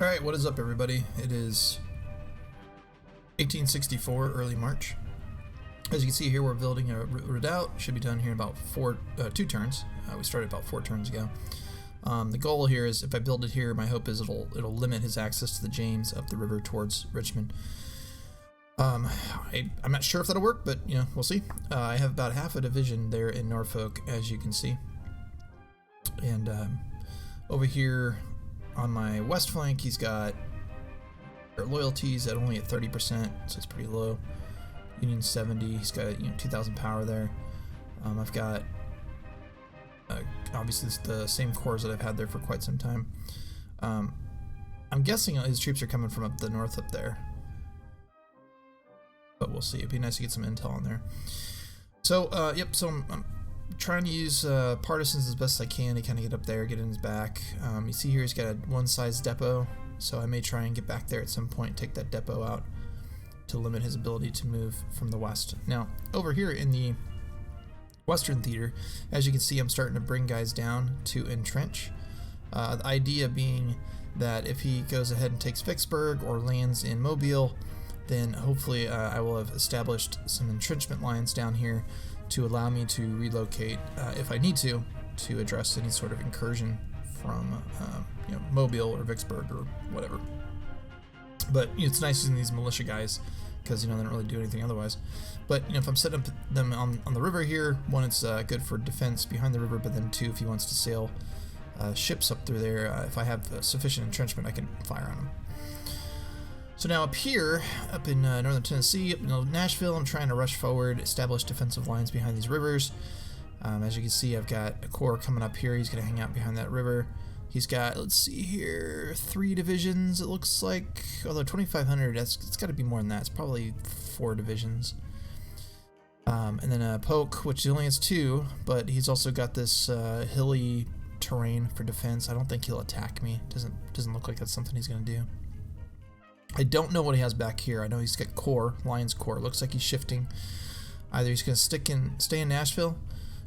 Alright, what is up everybody? It is 1864, early March. As you can see here, we're building a redoubt. Should be done here in about 2 turns. We started about 4 turns ago. The goal here is, if I build it here, my hope is it'll limit his access to the James up the river towards Richmond. I'm not sure if that'll work, but you know, we'll see. I have about half a division there in Norfolk, as you can see. And over here on my west flank, he's got loyalties at only at 30%, so it's pretty low. Union 70, he's got 2,000 power there. I've got obviously the same cores that I've had there for quite some time. I'm guessing his troops are coming from up the north up there, but we'll see. It'd be nice to get some intel on there. So yep, so I'm trying to use partisans as best as I can to kind of get up there, get in his back. You see here he's got a one-size depot, so I may try and get back there at some point, take that depot out to limit his ability to move from the west. Now, over here in the Western Theater, as you can see, I'm starting to bring guys down to entrench. The idea being that if he goes ahead and takes Vicksburg or lands in Mobile, then hopefully I will have established some entrenchment lines down here to allow me to relocate, if I need to address any sort of incursion from Mobile or Vicksburg or whatever. But it's nice using these militia guys because they don't really do anything otherwise. But if I'm setting up them on the river here, one, it's good for defense behind the river, but then two, if he wants to sail ships up through there, if I have sufficient entrenchment, I can fire on them. So now up here, up in northern Tennessee, up in Nashville, I'm trying to rush forward, establish defensive lines behind these rivers. As you can see, I've got a corps coming up here. He's going to hang out behind that river. He's got, let's see here, 3 divisions, it looks like. Although 2,500, it's got to be more than that. It's probably 4 divisions. And then Polk, which only has 2, but he's also got this hilly terrain for defense. I don't think he'll attack me. Doesn't look like that's something he's going to do. I don't know what he has back here. I know he's got core, Lions Corps. Looks like he's shifting. Either he's going to stay in Nashville,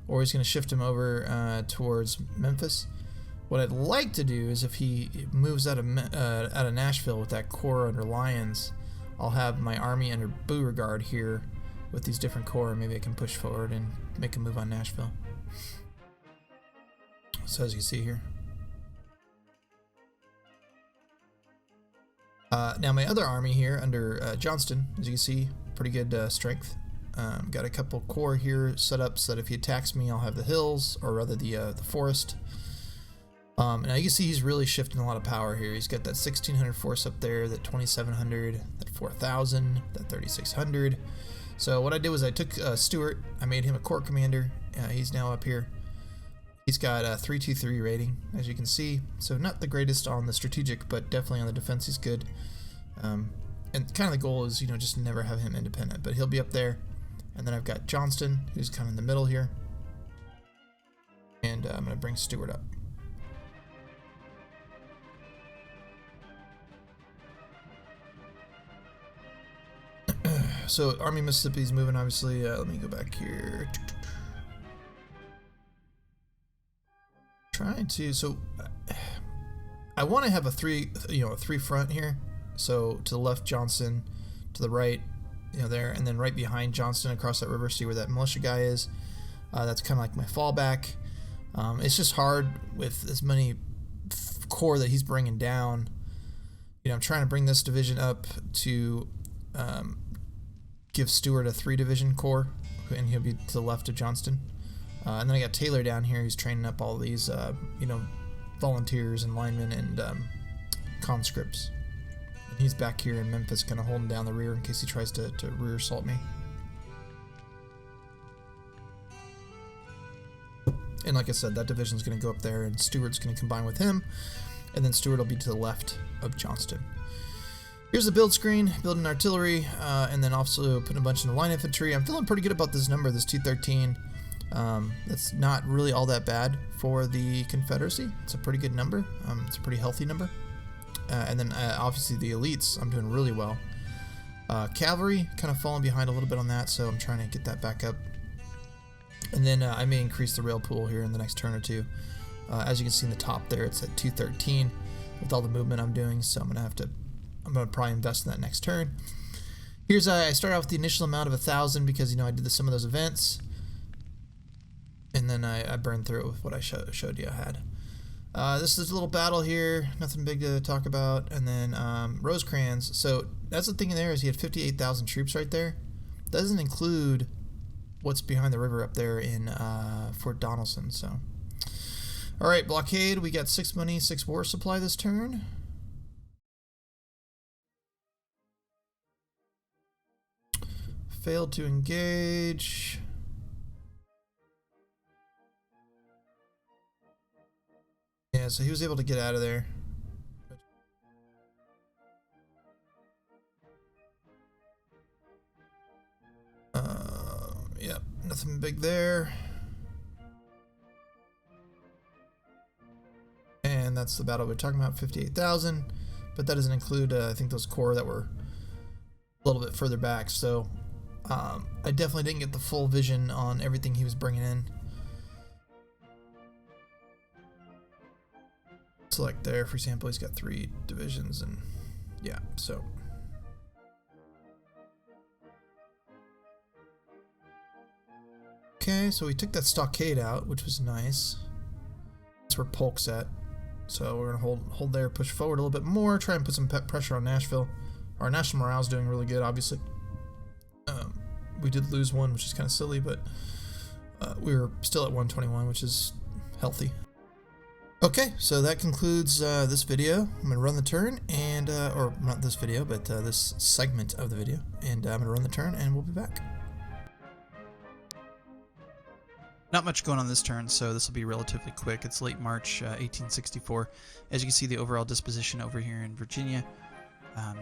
or he's going to shift him over towards Memphis. What I'd like to do is, if he moves out of Nashville with that corps under Lions, I'll have my army under Beauregard here with these different corps. Maybe I can push forward and make a move on Nashville. So as you see here. Now my other army here under Johnston, as you can see, pretty good strength. Got a couple corps here set up so that if he attacks me, I'll have the hills, or rather the forest. Now you can see he's really shifting a lot of power here. He's got that 1,600 force up there, that 2,700, that 4,000, that 3,600. So what I did was I took Stuart, I made him a corps commander. He's now up here. He's got a 323 rating, as you can see. So not the greatest on the strategic, but definitely on the defense he's good. And kind of the goal is, just never have him independent, but he'll be up there. And then I've got Johnston, who's kind of in the middle here. And I'm going to bring Stuart up. So Army Mississippi's moving, obviously. Let me go back here. So I want to have a three front here. So to the left, Johnson, to the right, there, and then right behind Johnston across that river. See where that militia guy is. That's kind of like my fallback. It's just hard with as many corps that he's bringing down. I'm trying to bring this division up to give Stuart a 3-division corps, and he'll be to the left of Johnston. And then I got Taylor down here. He's training up all these, volunteers and linemen and conscripts. And he's back here in Memphis, kind of holding down the rear in case he tries to rear assault me. And like I said, that division's going to go up there, and Stuart's going to combine with him, and then Stuart will be to the left of Johnston. Here's the build screen, building artillery, and then also putting a bunch in the line infantry. I'm feeling pretty good about this number, this 213. That's not really all that bad for the Confederacy. It's a pretty good number. It's a pretty healthy number. And then obviously the elites, I'm doing really well. Cavalry, kind of falling behind a little bit on that, so I'm trying to get that back up. And then I may increase the rail pool here in the next turn or two. As you can see in the top there, it's at 213. with all the movement I'm doing, so I'm gonna probably invest in that next turn. Here's I start out with the initial amount of 1,000 because I did some of those events, and then I burned through it with what I showed you I had. This is a little battle here, nothing big to talk about, and then Rosecrans. So that's the thing in there is he had 58,000 troops right there. Doesn't include what's behind the river up there in Fort Donelson. So, all right, blockade. We got 6 money, 6 war supply this turn. Failed to engage. Yeah, so he was able to get out of there. Yep, nothing big there. And that's the battle we're talking about, 58,000. But that doesn't include, I think, those corps that were a little bit further back. So I definitely didn't get the full vision on everything he was bringing in. Select there, for example, he's got 3 divisions, and yeah, so. Okay, so we took that stockade out, which was nice. That's where Polk's at. So we're gonna hold there, push forward a little bit more, try and put some pressure on Nashville. Our national morale is doing really good, obviously. We did lose one, which is kind of silly, but we were still at 121, which is healthy. Okay, so that concludes this video. I'm going to run the turn, and or not this video, but this segment of the video, and I'm going to run the turn, and we'll be back. Not much going on this turn, so this will be relatively quick. It's late March 1864. As you can see, the overall disposition over here in Virginia,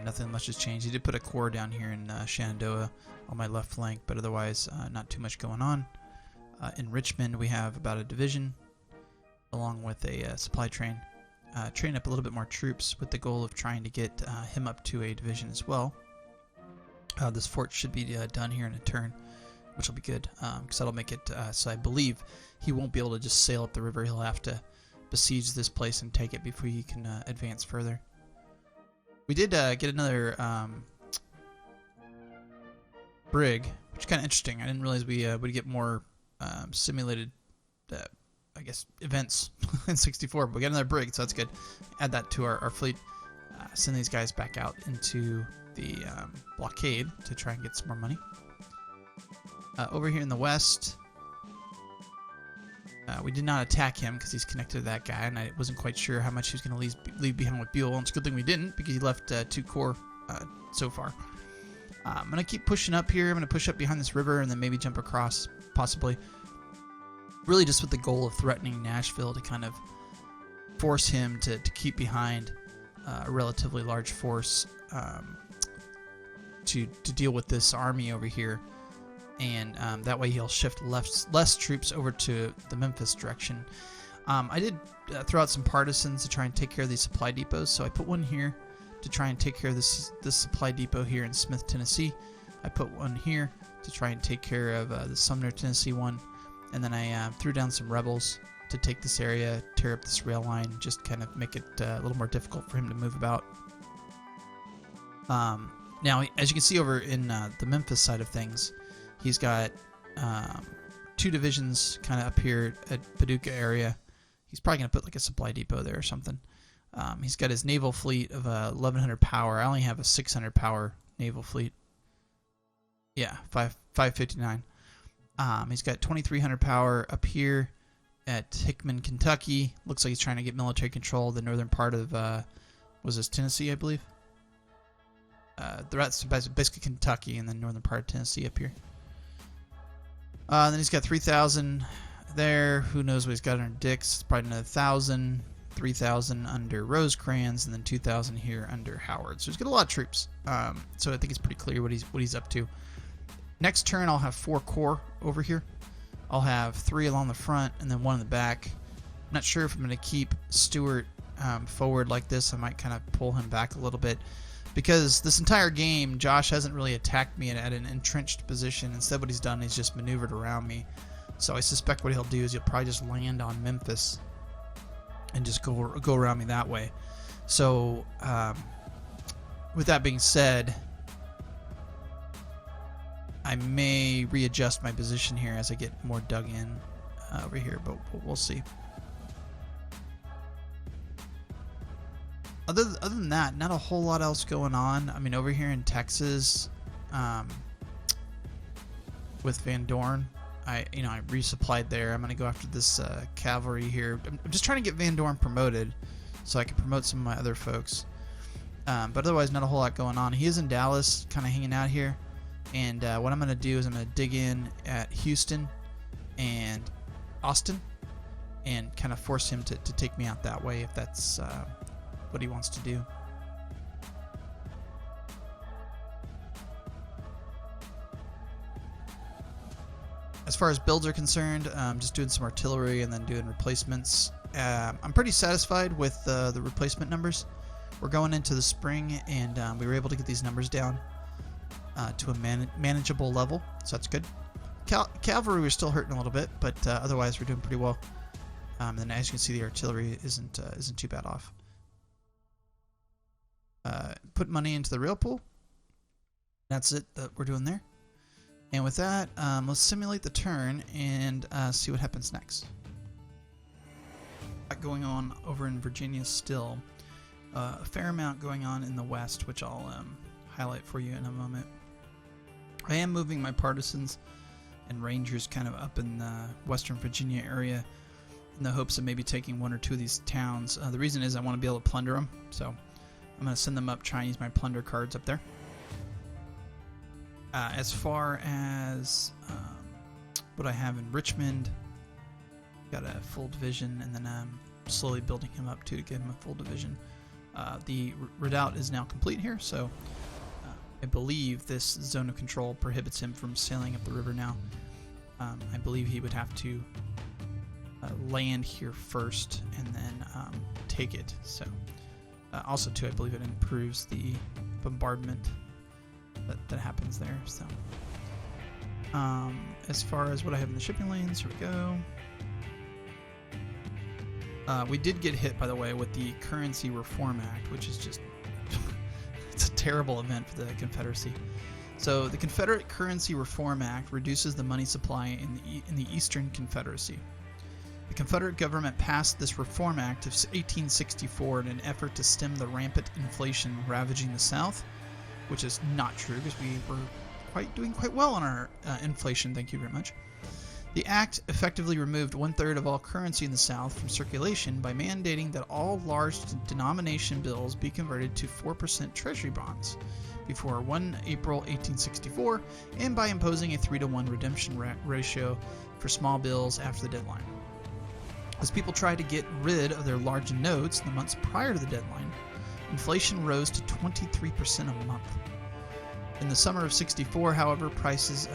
nothing much has changed. He did put a corps down here in Shenandoah on my left flank, but otherwise not too much going on. In Richmond, we have about a division, along with a supply train. Train up a little bit more troops with the goal of trying to get him up to a division as well. This fort should be done here in a turn, which will be good, because that'll make it so I believe he won't be able to just sail up the river. He'll have to besiege this place and take it before he can advance further. We did get another brig, which is kind of interesting. I didn't realize we would get more simulated I guess events in 64, but we got another brig, so that's good. Add that to our fleet. Send these guys back out into the blockade to try and get some more money. Over here in the west, we did not attack him because he's connected to that guy, and I wasn't quite sure how much he was going to leave behind with Buell. And it's a good thing we didn't, because he left 2 corps so far. I'm going to keep pushing up here. I'm going to push up behind this river and then maybe jump across, possibly. Really just with the goal of threatening Nashville to kind of force him to keep behind a relatively large force to deal with this army over here. And that way he'll shift less troops over to the Memphis direction. I did throw out some partisans to try and take care of these supply depots. So I put one here to try and take care of this supply depot here in Smith, Tennessee. I put one here to try and take care of the Sumner, Tennessee one. And then I threw down some rebels to take this area, tear up this rail line, just kind of make it a little more difficult for him to move about. Now, as you can see over in the Memphis side of things, he's got 2 divisions kind of up here at Paducah area. He's probably going to put like a supply depot there or something. He's got his naval fleet of 1,100 power. I only have a 600 power naval fleet. Yeah, 559. He's got 2,300 power up here at Hickman, Kentucky. Looks like he's trying to get military control of the northern part of, was this Tennessee, I believe? The rest is basically Kentucky and then northern part of Tennessee up here. Then he's got 3,000 there. Who knows what he's got under Dix? Probably another 1,000, 3,000 under Rosecrans, and then 2,000 here under Howard. So he's got a lot of troops. So I think it's pretty clear what he's up to. Next turn, I'll have 4 corps over here. I'll have 3 along the front and then 1 in the back. I'm not sure if I'm going to keep Stuart forward like this. I might kind of pull him back a little bit, because this entire game, Josh hasn't really attacked me at an entrenched position. Instead, what he's done is just maneuvered around me. So I suspect what he'll do is he'll probably just land on Memphis and just go around me that way. So, with that being said, I may readjust my position here as I get more dug in over here, but we'll see. Other than that, not a whole lot else going on. I mean, over here in Texas, with Van Dorn, I resupplied there. I'm gonna go after this cavalry here. I'm just trying to get Van Dorn promoted, so I can promote some of my other folks. But otherwise, not a whole lot going on. He is in Dallas, kind of hanging out here. And what I'm gonna do is I'm gonna dig in at Houston and Austin, and kind of force him to take me out that way if that's what he wants to do. As far as builds are concerned, I'm just doing some artillery and then doing replacements. I'm pretty satisfied with the replacement numbers. We're going into the spring, and we were able to get these numbers down to a manageable level, so that's good. Cavalry we're still hurting a little bit, but otherwise we're doing pretty well. And then as you can see, the artillery isn't too bad off. Put money into the rail pool. That's it that we're doing there. And with that, let's simulate the turn and see what happens next. Going on over in Virginia still. A fair amount going on in the west, which I'll highlight for you in a moment. I am moving my partisans and rangers kind of up in the western Virginia area in the hopes of maybe taking one or two of these towns. The reason is I want to be able to plunder them, so I'm going to send them up, try and use my plunder cards up there. As far as what I have in Richmond, got a full division, and then I'm slowly building him up too to give him a full division. The redoubt is now complete here, so I believe this zone of control prohibits him from sailing up the river now. I believe he would have to land here first and then take it. So also too, I believe it improves the bombardment that happens there. So as far as what I have in the shipping lanes, here we go. We did get hit, by the way, with the Currency Reform Act, which is just it's a terrible event for the Confederacy. So the Confederate Currency Reform Act reduces the money supply in the Eastern Confederacy. The Confederate government passed this Reform Act of 1864 in an effort to stem the rampant inflation ravaging the South, which is not true because we were doing quite well on our inflation, thank you very much. The act effectively removed 1/3 of all currency in the South from circulation by mandating that all large denomination bills be converted to 4% Treasury bonds before 1 April 1864, and by imposing a 3-to-1 redemption ratio for small bills after the deadline. As people tried to get rid of their large notes in the months prior to the deadline, inflation rose to 23% a month. In the summer of '64, however, price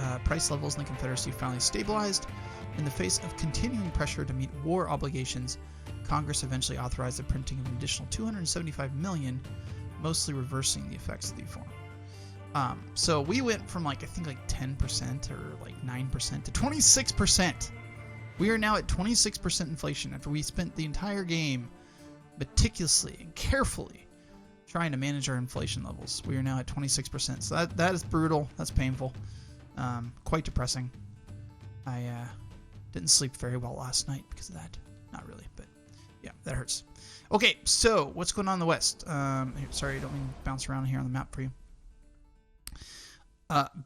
levels in the Confederacy finally stabilized. In the face of continuing pressure to meet war obligations, Congress eventually authorized the printing of an additional $275 million, mostly reversing the effects of the reform. So we went from I think 10% or 9% to 26%. We are now at 26% inflation after we spent the entire game meticulously and carefully trying to manage our inflation levels. We are now at 26%. So that is brutal. That's painful. Quite depressing. I didn't sleep very well last night because of that. Not really, but yeah, that hurts. Okay, so what's going on in the West? Sorry, I don't mean to bounce around here on the map for you.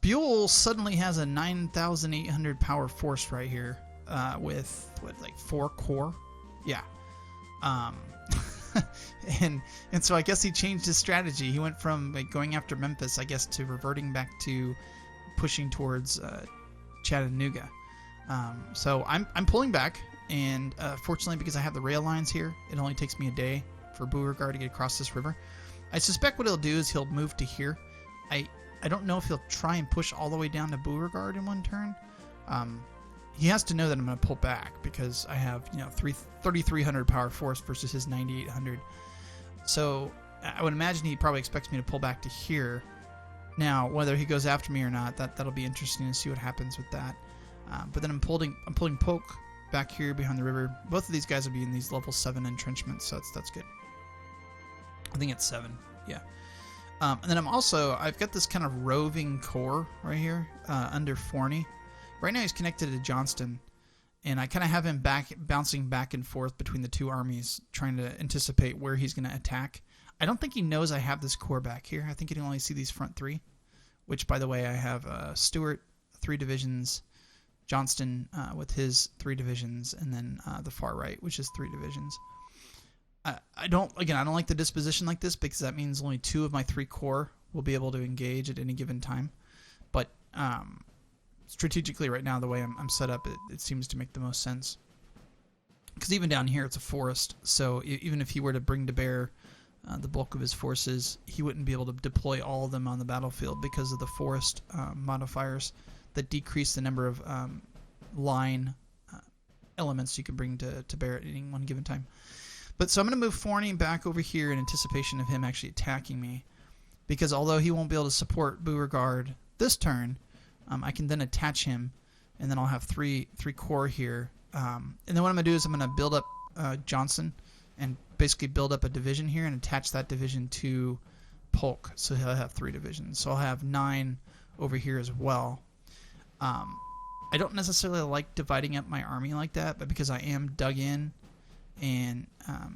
Buell suddenly has a 9,800 power force right here with, 4 corps? Yeah. And so I guess he changed his strategy. He went from going after Memphis, I guess, to reverting back to pushing towards Chattanooga. So I'm pulling back, and fortunately, because I have the rail lines here, it only takes me a day for Beauregard to get across this river. I suspect what he'll do is he'll move to here. I don't know if he'll try and push all the way down to Beauregard in one turn. He has to know that I'm going to pull back because I have 3,300 power force versus his 9,800. So I would imagine he probably expects me to pull back to here. Now, whether he goes after me or not, that'll be interesting to see what happens with that. But then I'm pulling Polk back here behind the river. Both of these guys will be in these level 7 entrenchments, so that's good. I think it's 7. Yeah. And then I've got this kind of roving core right here under Forney. Right now he's connected to Johnston, and I kind of have him bouncing back and forth between the two armies, trying to anticipate where he's going to attack. I don't think he knows I have this core back here. I think he can only see these front 3, which, by the way, I have Stuart, 3 divisions, Johnston with his 3 divisions, and then the far right, which is 3 divisions. I don't like the disposition like this because that means only 2 of my 3 corps will be able to engage at any given time. But strategically right now, the way I'm set up, it seems to make the most sense. Because even down here, it's a forest, so even if he were to bring to bear the bulk of his forces, he wouldn't be able to deploy all of them on the battlefield because of the forest modifiers that decrease the number of line elements you can bring to bear at any one given time. But so I'm going to move Forney back over here in anticipation of him actually attacking me, because although he won't be able to support Beauregard this turn, I can then attach him, and then I'll have three corps here. And then what I'm going to do is I'm going to build up Johnson and basically build up a division here and attach that division to Polk, so he'll have 3 divisions. So I'll have 9 over here as well. I don't necessarily like dividing up my army like that, but because I am dug in, and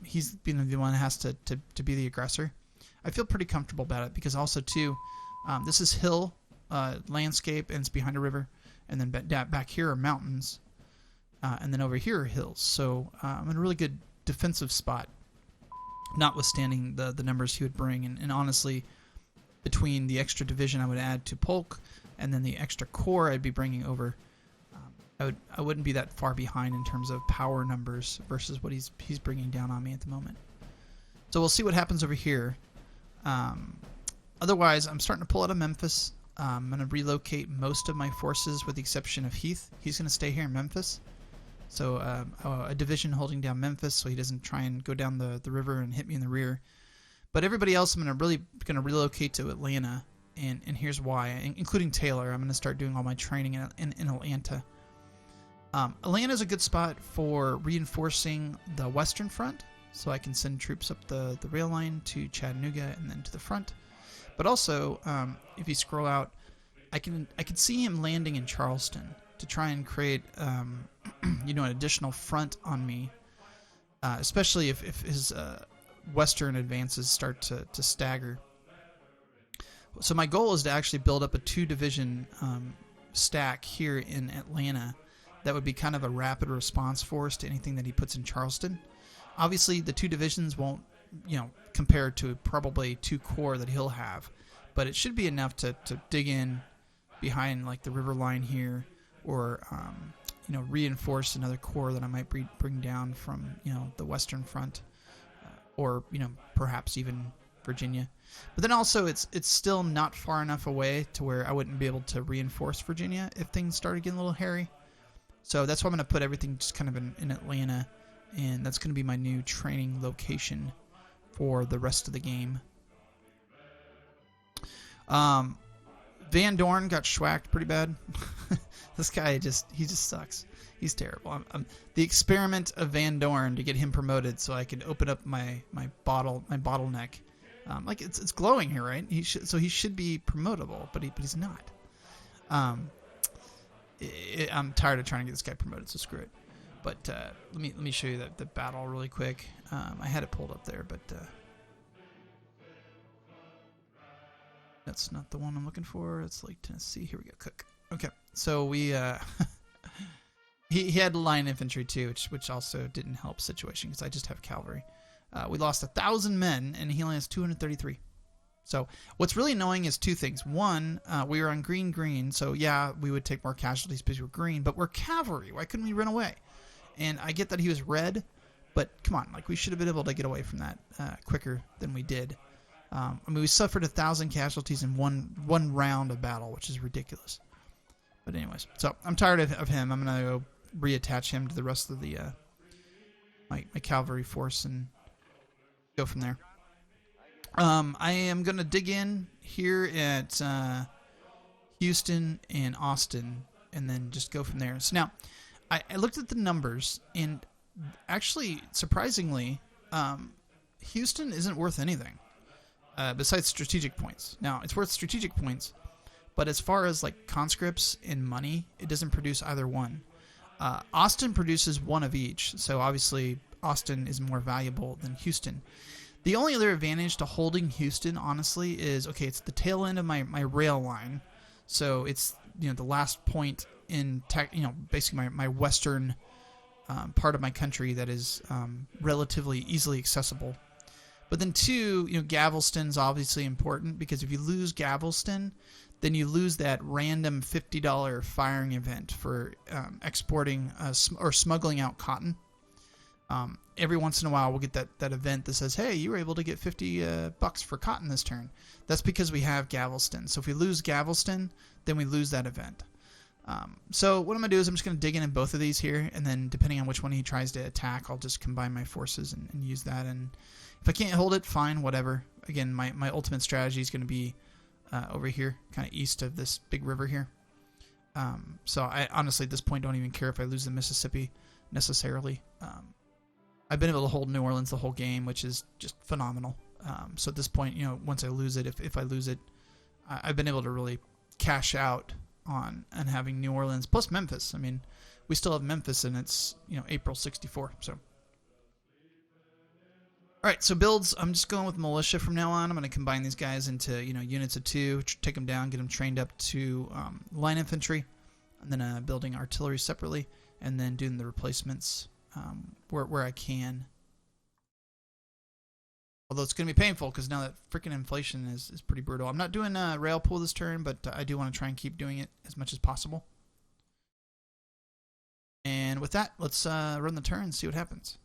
he's been the one that has to be the aggressor, I feel pretty comfortable about it, because also too, this is hill landscape, and it's behind a river, and then back here are mountains, and then over here are hills. So I'm in a really good defensive spot, notwithstanding the numbers he would bring. And honestly, between the extra division I would add to Polk and then the extra corps I'd be bringing over, I wouldn't be that far behind in terms of power numbers versus what he's bringing down on me at the moment. So we'll see what happens over here. Otherwise, I'm starting to pull out of Memphis. I'm going to relocate most of my forces with the exception of Heath. He's going to stay here in Memphis. So a division holding down Memphis so he doesn't try and go down the river and hit me in the rear. But everybody else I'm going to relocate to Atlanta, and here's why, including Taylor. I'm going to start doing all my training in Atlanta. Atlanta is a good spot for reinforcing the Western Front, so I can send troops up the rail line to Chattanooga and then to the front. But also, if you scroll out, I can see him landing in Charleston to try and create an additional front on me, especially if his western advances start to stagger. So my goal is to actually build up a 2-division stack here in Atlanta that would be kind of a rapid response force to anything that he puts in Charleston. Obviously, the 2 divisions won't, compare to probably 2 corps that he'll have, but it should be enough to dig in behind like the river line here, or reinforce another corps that I might bring down from the Western Front, or perhaps even Virginia. But then also it's still not far enough away to where I wouldn't be able to reinforce Virginia if things started getting a little hairy. So that's why I'm going to put everything just kind of in Atlanta, and that's going to be my new training location for the rest of the game. Van Dorn got schwacked pretty bad. This guy he just sucks. He's terrible. The experiment of Van Dorn to get him promoted so I could open up my bottleneck. It's glowing here, right? He should be promotable, but he's not. I'm tired of trying to get this guy promoted, so screw it. But let me show you the battle really quick. I had it pulled up there, but that's not the one I'm looking for. It's Lake Tennessee. Here we go. Cook. Okay, so we he had line infantry too, which also didn't help situation because I just have cavalry. We lost 1,000 men, and he only has 233. So what's really annoying is 2 things. One, we were on green, so yeah, we would take more casualties because we're green, but we're cavalry. Why couldn't we run away? And I get that he was red, but come on, we should have been able to get away from that quicker than we did. We suffered 1,000 casualties in one round of battle, which is ridiculous. But anyways, so I'm tired of him. I'm gonna go reattach him to the rest of the my cavalry force and go from there. I am going to dig in here at Houston and Austin and then just go from there. So now, I looked at the numbers, and actually, surprisingly, Houston isn't worth anything. besides strategic points. Now, it's worth strategic points, but as far as like conscripts and money, it doesn't produce either one. Austin produces one of each, so obviously Austin is more valuable than Houston. The only other advantage to holding Houston, honestly, is, okay, it's the tail end of my rail line, so it's, the last point in basically my western part of my country that is relatively easily accessible. But then two, Galveston's obviously important, because if you lose Galveston, then you lose that random $50 firing event for exporting or smuggling out cotton. Every once in a while, we'll get that event that says, hey, you were able to get $50 for cotton this turn. That's because we have Galveston. So if we lose Galveston, then we lose that event. So what I'm going to do is I'm just going to dig in both of these here, and then depending on which one he tries to attack, I'll just combine my forces and use that. And if I can't hold it, fine, whatever. Again, my ultimate strategy is going to be over here, kind of east of this big river here. So I honestly, at this point, don't even care if I lose the Mississippi necessarily. I've been able to hold New Orleans the whole game, which is just phenomenal. So at this point, once I lose it, if I lose it, I've been able to really cash out on having New Orleans plus Memphis. I mean, we still have Memphis, and it's April 64. So, all right. So builds, I'm just going with militia from now on. I'm going to combine these guys into units of 2, take them down, get them trained up to line infantry, and then building artillery separately, and then doing the replacements where I can. Although it's going to be painful, because now that freaking inflation is pretty brutal. I'm not doing rail pool this turn, but I do want to try and keep doing it as much as possible. And with that, let's run the turn and see what happens.